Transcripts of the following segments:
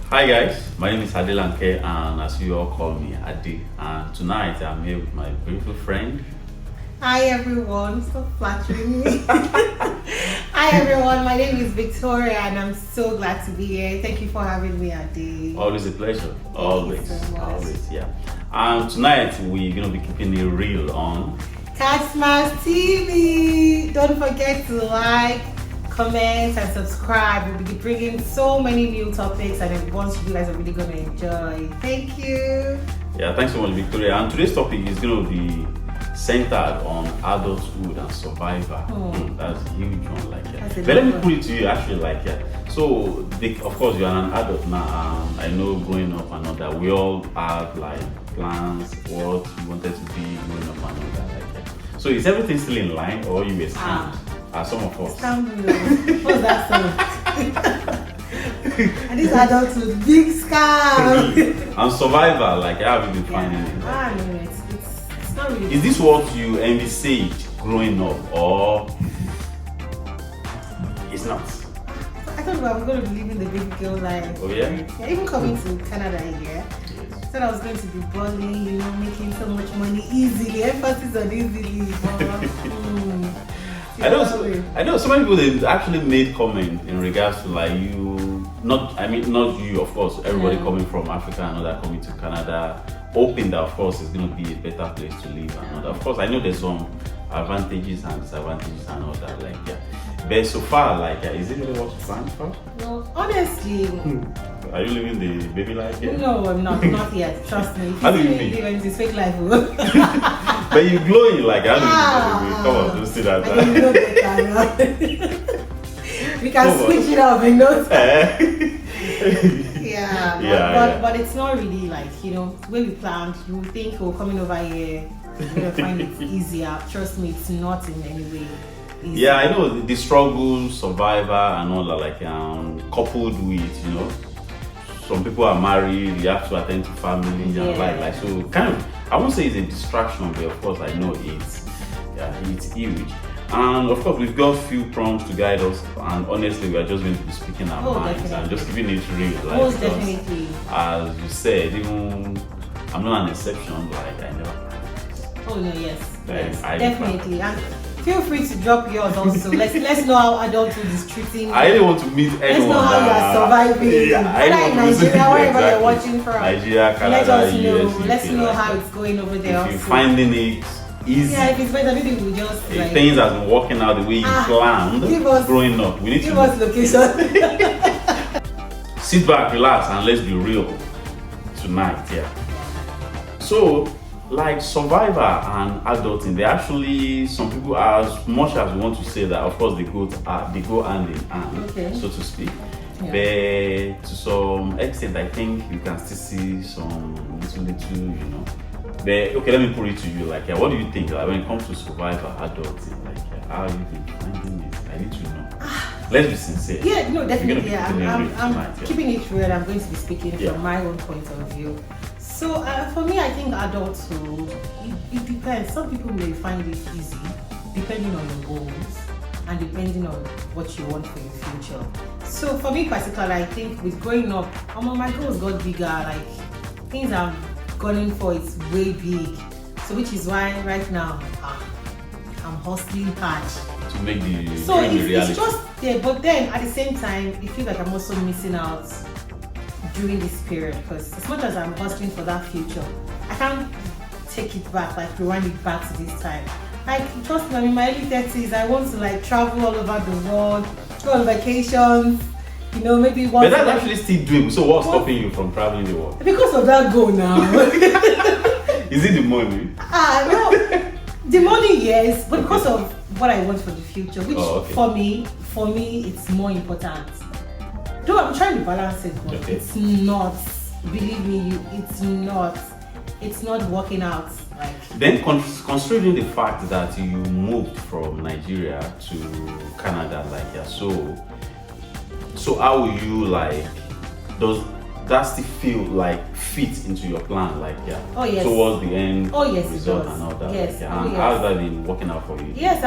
Hi guys, my name is Adelanke and as you all call me Ade, and tonight I'm here with my beautiful friend. Hi everyone, stop flattering me. Hi everyone, my name is Victoria and I'm so glad to be here. Thank you for having me, Ade. Always a pleasure. Always, so much. always, yeah. And tonight we're gonna be keeping it real on Catchmas TV. Don't forget to like, comment and subscribe. We'll be bringing so many new topics and ones you guys are really gonna enjoy. Thank you. Yeah, thanks so much, Victoria. And today's topic is gonna be centered on adulthood and survivor. That's a huge one, like yeah. But let me put it to you actually, like yeah. So, of course, you're an adult now. I know growing up and all that, we all have like plans, what we wanted to be growing up and all that, like yeah. So, is everything still in line, or you were scammed? As some of us. What's that song? And this adulthood, big scam. And survivor, like how have you been finding it? No, it's not really. Is this what you envisaged growing up, or it's not? I thought I was going to be living the big girl life. Oh yeah? Yeah, even coming to Canada here. I thought I was going to be balling, making so much money easily. Emphasis on easily. I know so many people they actually made comment in regards to like you, not you of course, everybody coming from Africa and all that coming to Canada, hoping that of course it's gonna be a better place to live and all that. Of course I know there's some advantages and disadvantages and all that, like yeah. But so far, like is it really what you planned for? No, honestly. Are you living the baby life yet? No, I'm not yet. Trust me. How do you mean? Living this fake life. But you glowing like how do you mean? Come on, don't say that. I don't know better. We can switch it up in no time. But it's not really like, the way we planned. You would think, coming over here, we're going to find it easier. Trust me, it's not in any way easy. Yeah, I know the struggle, survivor and all that, like coupled with, some people are married, you have to attend to family and like so kind of, I won't say it's a distraction, but of course I know it's huge. And of course we've got a few prompts to guide us, and honestly we are just going to be speaking our minds and just keeping it real. Like, most definitely. As you said, even I'm not an exception, like I never. Oh no, yes. I definitely. And feel free to drop yours also. Let's know how adulthood is treating you. I really want to meet anyone. Let's know how you are surviving. Whether in Nigeria, wherever you're watching from. Nigeria, Canada, let us know. US, Let's know how it's going over there. If you're finding it easy. Yeah, if it's better, maybe we'll just if things have been working out the way you planned growing up. We need to give us location. Sit back, relax, and let's be real tonight. Yeah. So, like survivor and adulting, they actually, some people, as much as we want to say that, of course they go hand in hand, so to speak. Yeah. But to some extent, I think you can still see some little. But okay, let me put it to you. Like, what do you think? Like, when it comes to survivor, adulting, like, how have you been finding it? I need to know. Let's be sincere. Yeah, no, definitely. I'm keeping it real. I'm going to be speaking from my own point of view. So for me, I think adulthood, it depends. Some people may find it easy, depending on your goals and depending on what you want for your future. So for me particularly, I think with growing up, my goals got bigger. Like things I'm gunning for is way big. So which is why right now I'm hustling hard to make the so reality. It's just there, but then at the same time, it feels like I'm also missing out during this period, because as much as I'm hustling for that future, I can't take it back, like rewind it back to this time. Like trust me, I'm in my early 30s. I want to like travel all over the world, go on vacations, maybe once. But that's actually still doable. So what's stopping you from traveling the world? Because of that goal now. Is it the money? No. The money, yes, but because of what I want for the future, which for me, it's more important. Though I'm trying to balance it, but it's not. Believe me, it's not working out. Like then, considering the fact that you moved from Nigeria to Canada, like so how will you like? Does that still feel like fit into your plan, like towards the end result and all that? Yes. Like, and how's that been working out for you? Yes,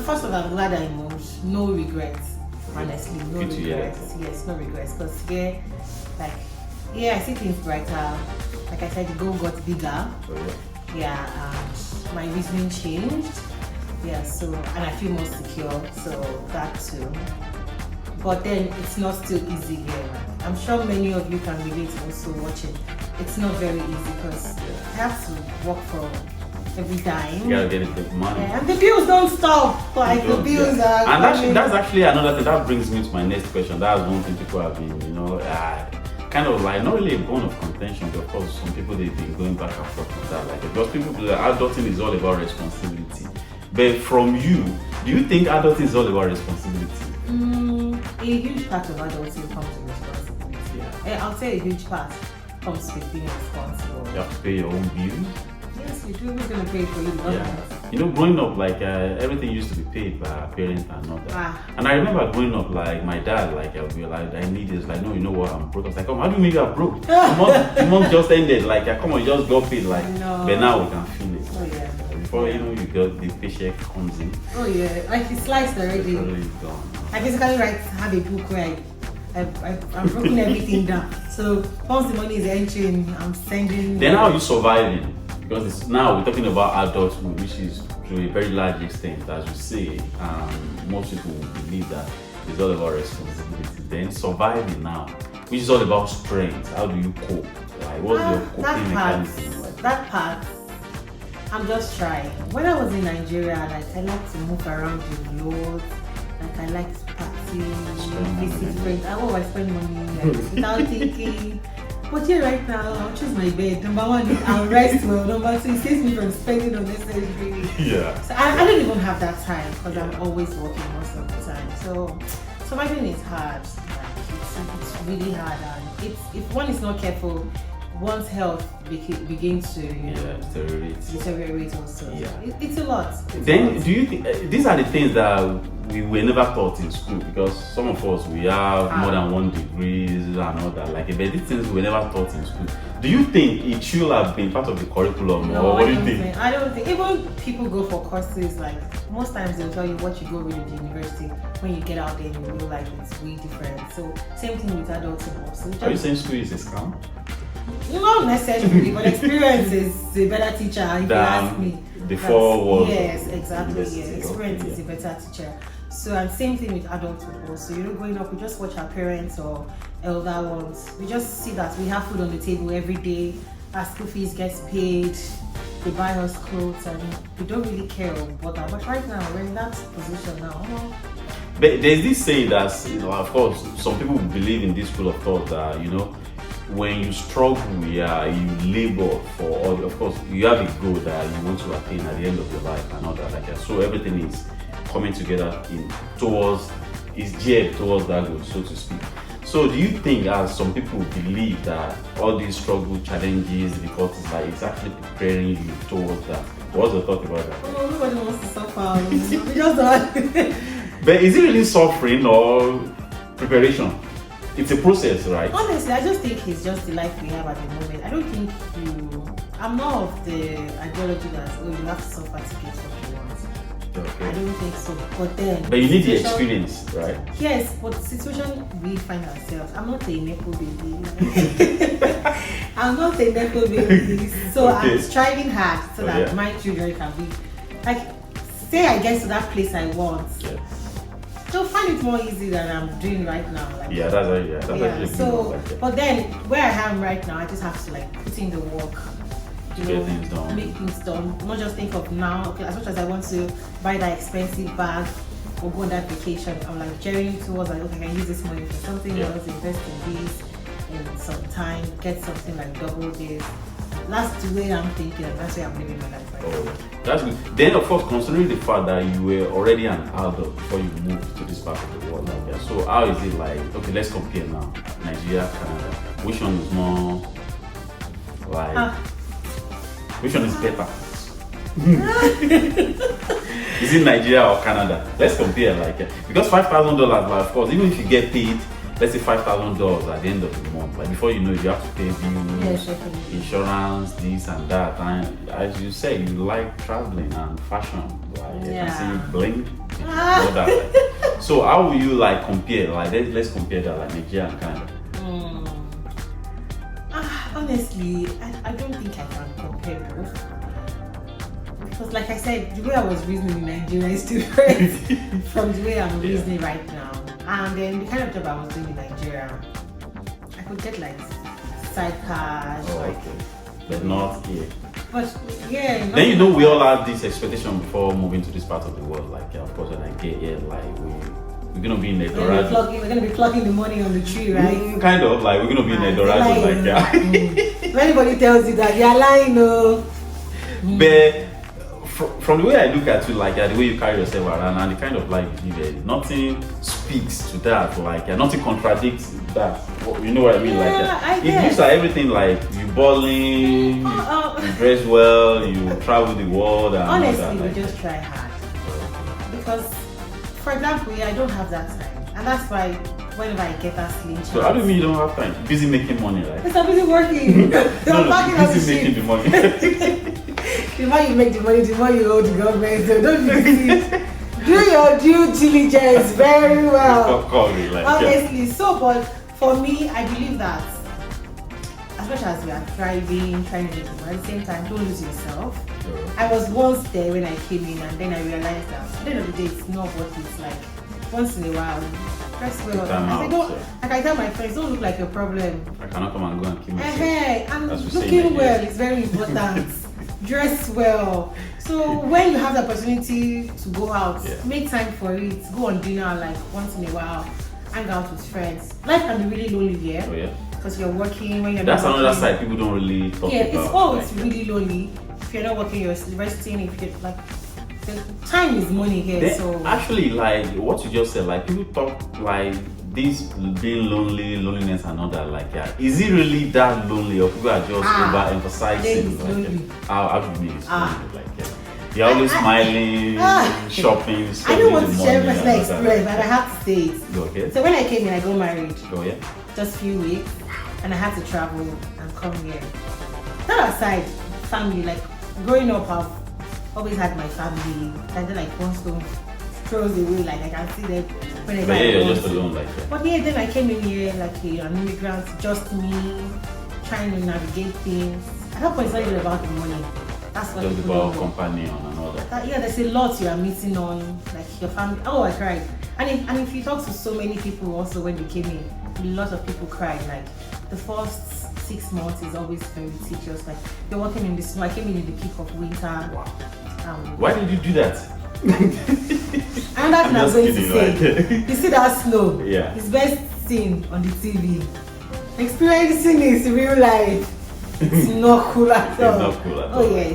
first of all, I'm glad I moved. No regrets. Honestly, no regrets. Yes, no regrets. Because here, like Yeah, I see things brighter. Like I said, the goal got bigger. Yeah, and my reasoning changed. Yeah, so, and I feel more secure, so that too. But then it's not still easy here. I'm sure many of you can relate also watching. It's not very easy because I have to work for every dime. You gotta get the money. Yeah, and the bills don't stop. Like the bills are. And that's actually another thing that brings me to my next question. That's one thing people have been, kind of like not really a bone of contention, but of course some people they've been going back and forth with that. Like because people believe that adulting is all about responsibility. But from you, do you think adulting is all about responsibility? A huge part of adulting comes with responsibility. Yeah. I'll say a huge part comes with being responsible. You have to pay your own bills. Yes, you do. Who's going to pay for you? You know, growing up, like everything used to be paid by our parents and all that. And I remember growing up, like my dad, like I'll be like, I need this. Like, no, you know what? I'm broke. I was like, how do you mean you're broke? the month just ended. Like, come on, you just got paid. Like, but now we can feel it. Oh yeah. Before you know, you got the paycheck comes in. Oh yeah, like it's sliced already. I basically have a book where I'm broken everything down. So once the money is entering, I'm sending. Then how are you surviving? Because now we're talking about adulthood, which is to a very large extent, as you say, most people believe that it's all about responsibility. Then surviving now, which is all about strength. How do you cope? Like, what's your coping mechanism? That part, I'm just trying. When I was in Nigeria, like I like to move around the road. Like I like to party, visit friends. I spend money without thinking. But here right now, I'll choose my bed. Number one, I'll rest well. Number two, it saves me from spending unnecessarily. Yeah. So I don't even have that time because I'm always working most of the time. So surviving is hard. Like, it's really hard, and if one is not careful, one's health begins to deteriorate also. Yeah. It's a lot. Then do you think these are the things that we were never taught in school? Because some of us, we have more than 1 degree and all that. Like, but these things we were never taught in school. Do you think it should have been part of the curriculum? No, or what do you think? I don't think. Even people go for courses, like most times they'll tell you what you go read at the university. When you get out there, you real life it's way different. So same thing with adulting also. Are you saying school is a scam? Not necessarily, but experience is a better teacher, if you ask me. The 4 words. Yes, exactly. Yeah. Experience is a better teacher. So, and same thing with adulthood also. You know, growing up, we just watch our parents or elder ones. We just see that we have food on the table every day. Our school fees gets paid. They buy us clothes, and we don't really care about that. But right now, we're in that position now. But there's this saying that, of course, some people believe in this school of thought that, when you struggle, you labor for all. Of course, you have a goal that you want to attain at the end of your life and all that. Like that. So everything is coming together is geared towards that goal, so to speak. So do you think, as some people believe, that all these struggle, challenges, difficulties, like it's actually preparing you towards that? What's your thought about that? Oh, nobody wants to suffer. We just don't. But is it really suffering or preparation? It's a process, right? Honestly, I just think it's just the life we have at the moment. I don't think I'm not of the ideology that you have to suffer to get what you want. Okay. I don't think so. But you need the experience, right? Yes, but the situation we find ourselves, I'm not a Nepo baby. I'm not a Nepo baby. So I'm striving hard so that my children can be like, say I get to that place I want. Yes. They'll find it more easy than I'm doing right now. Like, that's so, but then where I am right now, I just have to like put in the work, get things done. Make things done. Not just think of now. Okay, as much as I want to buy that expensive bag or go on that vacation, I'm like journeying towards like, okay, I can use this money for something else, invest in this in some time, get something like double this. That's the way I'm thinking, and that's the way I'm living my life right now. That's good. Then, of course, considering the fact that you were already an adult before you moved to this part of the world, like that. So, how is it like? Okay, let's compare now. Nigeria, Canada. Which one is more like? Which one is better? Is it Nigeria or Canada? Let's compare, like, because $5,000, like, of course, even if you get paid, let's say $5,000 at the end of the month, like before you know it, you have to pay bills, insurance, this and that. And as you say, you like traveling and fashion, like you can see you blink, all that. So how will you like compare? Like let's compare that, like Nigeria and Canada. honestly, I don't think I can compare both. Because like I said, the way I was reasoning in Nigeria is different from the way I'm reasoning right now. And then the kind of job I was doing in Nigeria, I could get like side cash. But not here. But yeah. Then you know we all had this expectation before moving to this part of the world. Like of course when I get here, like we're gonna be in Eldorado. We're gonna be plucking the money on the tree, right? Kind of like we're gonna be in Eldorado, like yeah. If anybody tells you that, you're lying, no. But from the way I look at you, like the way you carry yourself around and the kind of life you live, nothing speaks to that. Like nothing contradicts that. You know what I mean? Like it looks like everything. Like you balling, you dress well, you travel the world. And honestly, all that, like, we just try hard because, for example, I don't have that time, and that's why whenever I get that slim chance. So how do you mean you don't have time? Busy making money, right? Because I'm busy working. Busy making the money. The more you make the money, the more you owe the government. So don't be deceived. Do your due diligence very well. Honestly, so but for me, I believe that as much as we are thriving, trying to make the money, at the same time, don't lose yourself. Sure. I was once there when I came in, and then I realized that at the end of the day, it's not what it's like. Once in a while, dress well. I tell my friends, don't look like a problem. I cannot come and go and kill myself. And looking well is very important. Dress well. So when you have the opportunity to go out, make time for it. Go on dinner like once in a while. Hang out with friends. Life can be really lonely here. Oh yeah. Because you're working when you're That's not working. Another side people don't really talk about. It's really lonely. If you're not working, you're resting. If you're like, time is money here. Then, so actually, like what you just said, like people talk like this being loneliness and all that. Like, is it really that lonely, or people are just overemphasizing? Like, how do you mean it's lonely? Like, you're always smiling, shopping. I don't want to share my experience, but I have to say it. Okay. So when I came in, I got married. Oh yeah. Just a few weeks, and I had to travel and come here. That aside, family, like growing up, I've always had my family. And then like one stone throws away, like I can see them when I But you're just alone like that. But yeah, then I came in here like an immigrant, just me, trying to navigate things. At that point, it's not even about the money. That's what just about companion and all that. There's a lot you are missing on, like your family. Oh, I cried. And if you talk to so many people also when they came in, a lot of people cried. Like the first 6 months is always very tedious. Like you're working in the snow. I came in the peak of winter. Wow. Why did you do that? And that's what I'm going to say. You see that snow? Yeah. It's best seen on the TV. Experiencing it in real life. It's not cool at all. It's not cool at all. Oh yeah.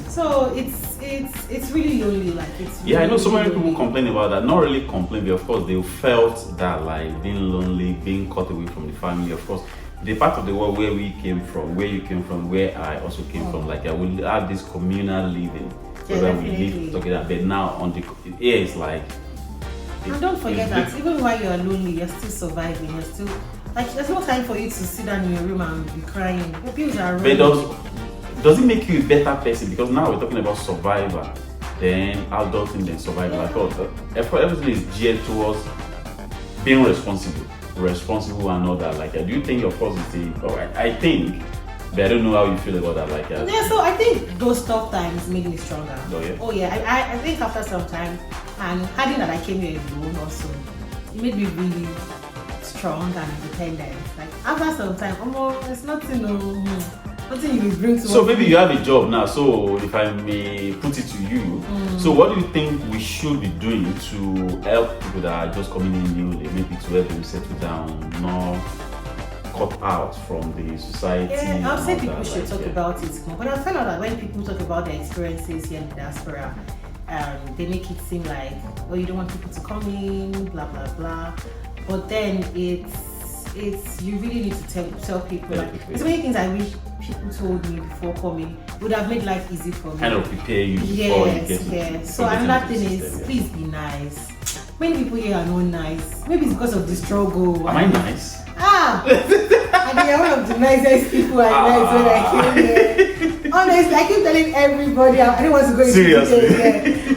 So it's really lonely. Like it's. Really, I know so many really people complain about that. Not really complain, but of course they felt that like being lonely, being cut away from the family. Of course, the part of the world where we came from, where you came from, where I also came from, like I will have this communal living where we live together. But now on the here it's like. And don't forget that even while you're lonely, you're still surviving. You're still like there's no time for you to sit down in your room and be crying. Your bills are running. But does it make you a better person? Because now we're talking about survivor, then adulting, then survivor. Like everything is geared towards being responsible and all that. Like, do you think your positive? I think, but I don't know how you feel about that. Like, so I think those tough times made me stronger. Oh yeah. I think after some time, and having that I came here alone also, it made me really strong and independent. Like after some time, it's nothing. Nothing you will bring to. So maybe you have a job now. So if I may put it to you, so what do you think we should be doing to help people that are just coming in newly, maybe to help them settle down, not cut out from the society? Yeah, I'll say people should talk about it more. But I found out that when people talk about their experiences here in the diaspora, they make it seem like, you don't want people to come in, blah blah blah. But then it's you really need to tell people. Like, there's many things I wish people told me before coming. Would have made life easy for me. Kind of prepare you before you get to. So another thing is, please be nice. Many people here are not nice. Maybe it's because of the struggle. Am I nice? I mean, you're one of the nicest people I met when I came here. Honestly, I keep telling everybody, I don't want to go into details.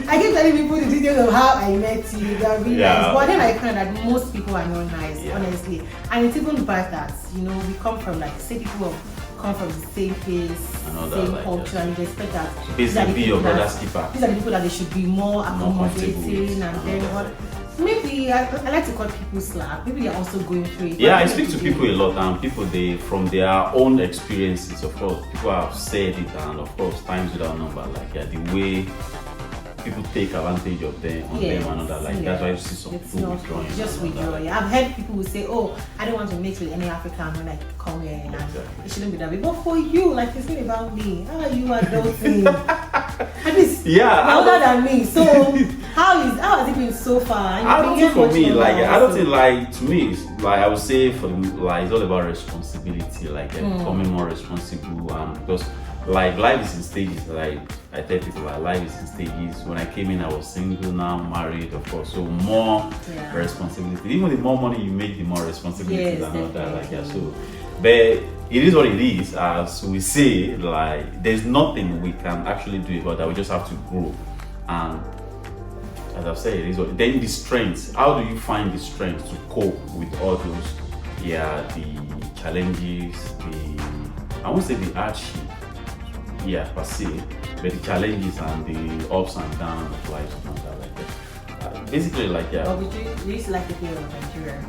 I keep telling people the details of how I met you. They're really nice. But then I find that most people are not nice, honestly. And it's even bad that, we come from, like, say people come from the same place, same culture, and you expect that basically be your brother's keeper. These are the people that they should be more accommodating, and then what? Maybe I like to cut people slack. Maybe they're also going through it. Yeah, I speak to people a lot, and people from their own experiences, of course, people have said it, and of course, times without number, like the way people take advantage of them on them and other, like that's why you see some people withdrawing. Just withdraw. Yeah, I've heard people who say, "Oh, I don't want to mix with any African when I come here, and it shouldn't be that way." But for you, like it's not about me. How are you adulting? At least you're older than me. So how has it been so far? I don't think for me, like I don't think like to me, it's, like I would say for like it's all about responsibility, like becoming more responsible, and because like life is in stages. Like I tell people, like life is in stages. When I came in, I was single. Now I'm married, of course. So more responsibility. Even the more money you make, the more responsibilities and all that. Like that. So, but it is what it is. As we say, like there's nothing we can actually do about that. We just have to grow. And as I've said, it is what. Then the strength. How do you find the strength to cope with all those? Yeah, the challenges. I won't say the hardship. Yeah, per se, but the challenges and the ups and downs of life and that, like that. Basically, like But would you used to like the feel of Nigeria?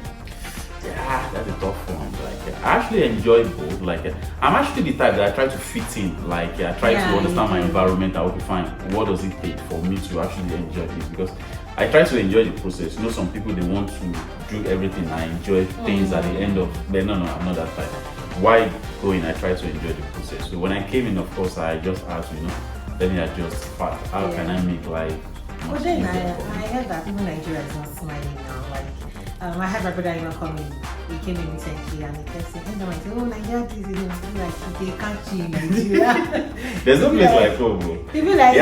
Yeah, that's a tough one. Like I actually enjoy both. Like I'm actually the type that I try to fit in. Like I try to understand my environment. I will find what does it take for me to actually enjoy this, because I try to enjoy the process. Some people they want to do everything. I enjoy things at the end of. But no, I'm not that type. Why going? I try to enjoy the process. So when I came in, of course, I just had to, let me adjust fast. How can I make life? But then I heard that even Nigeria is not smiling now. Like I had my brother coming. He came in recently and he kept saying, "Oh, Nigeria is like they can't you in Nigeria." There's no place like home, bro. People like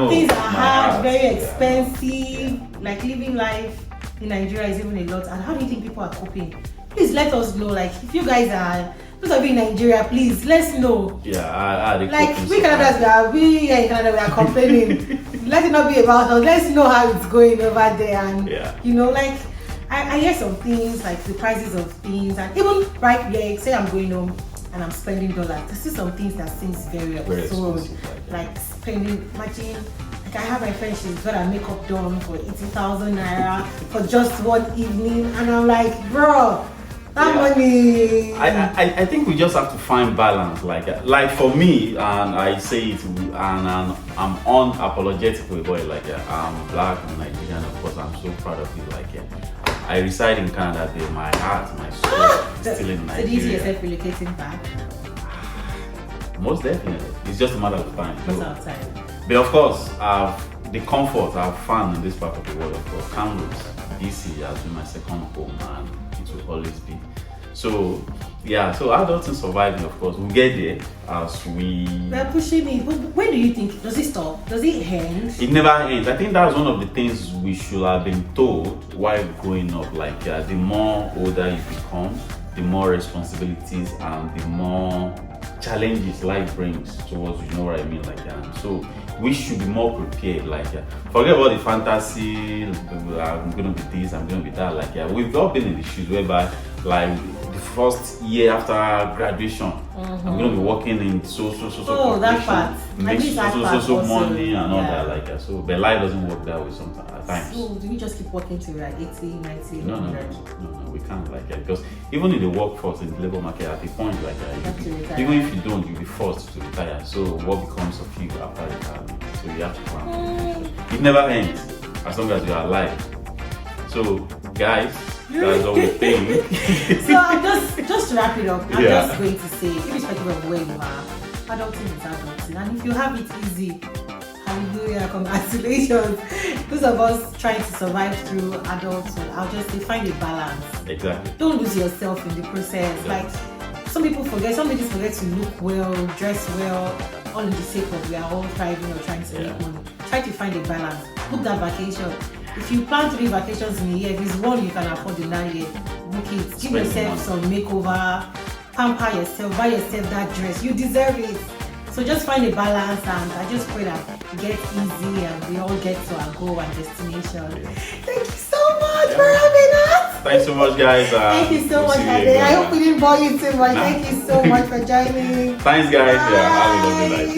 things are hard, very expensive. Like living life in Nigeria is even a lot. And how do you think people are coping? Please let us know. Like if you guys are. Those of you in Nigeria, please let's know. Yeah, like we Canadians, we here in Canada, we are complaining. Let it not be about us. Let's know how it's going over there, and like I hear some things like the prices of things, and even right there, say I'm going home and I'm spending dollars. There's still some things that seems very absurd, like spending. Imagine, like I have my friend, she's got her makeup done for 80,000 naira for just one evening, and I'm like, bro. Money. I think we just have to find balance. Like for me, and I say it, and I'm unapologetic about it. Like I'm black and Nigerian, of course. I'm so proud of it. Like I reside in Canada. There, my heart, my soul is still in Nigeria. So do you see yourself relocating back? Most definitely. It's just a matter of time. What's outside? But of course, the comfort I've found in this part of the world, of course, Kamloops, DC has been my second home, and it will always be. So adults in surviving, of course, we'll get there as we're pushing it. When do you think, does it stop? Does it end? It never ends. I think that's one of the things we should have been told while growing up. Like the more older you become, the more responsibilities and the more challenges life brings towards you. Know what I mean? So we should be more prepared. Forget about the fantasy. I'm gonna be this. I'm gonna be that. We've all been in the shoes whereby the first year after graduation, I'm gonna be working in so that part. Make so money and all that. So but life doesn't work that way sometimes at times. So do we just keep working till 80, 90? No, we can't because even in the workforce, in the labor market, at the point even if you don't, you'll be forced to retire. So what becomes of you after retirement? So you have to plan. It never ends as long as you are alive. So guys, that's all we think. So I'm just to wrap it up, I'm just going to say, irrespective of where you are, adulting is adulting. And if you have it easy, hallelujah, congratulations. Those of us trying to survive through adulthood, I'll just say find a balance. Exactly. Don't lose yourself in the process. Like some ladies forget to look well, dress well, all in the sake of we are all thriving or trying to make money. Try to find a balance. Book that vacation. If you plan 3 vacations in a year, if it's one you can afford in that year, book it. Give yourself some makeover, pamper yourself, buy yourself that dress. You deserve it. So just find a balance, and I just pray that it gets easy and we all get to our goal and destination. Thank you so much for having us. Thanks so much, guys. Thank you so much, Ade. I hope we didn't bore you too much. Thank you so much for joining. Thanks, guys. Bye. Yeah, have a lovely night.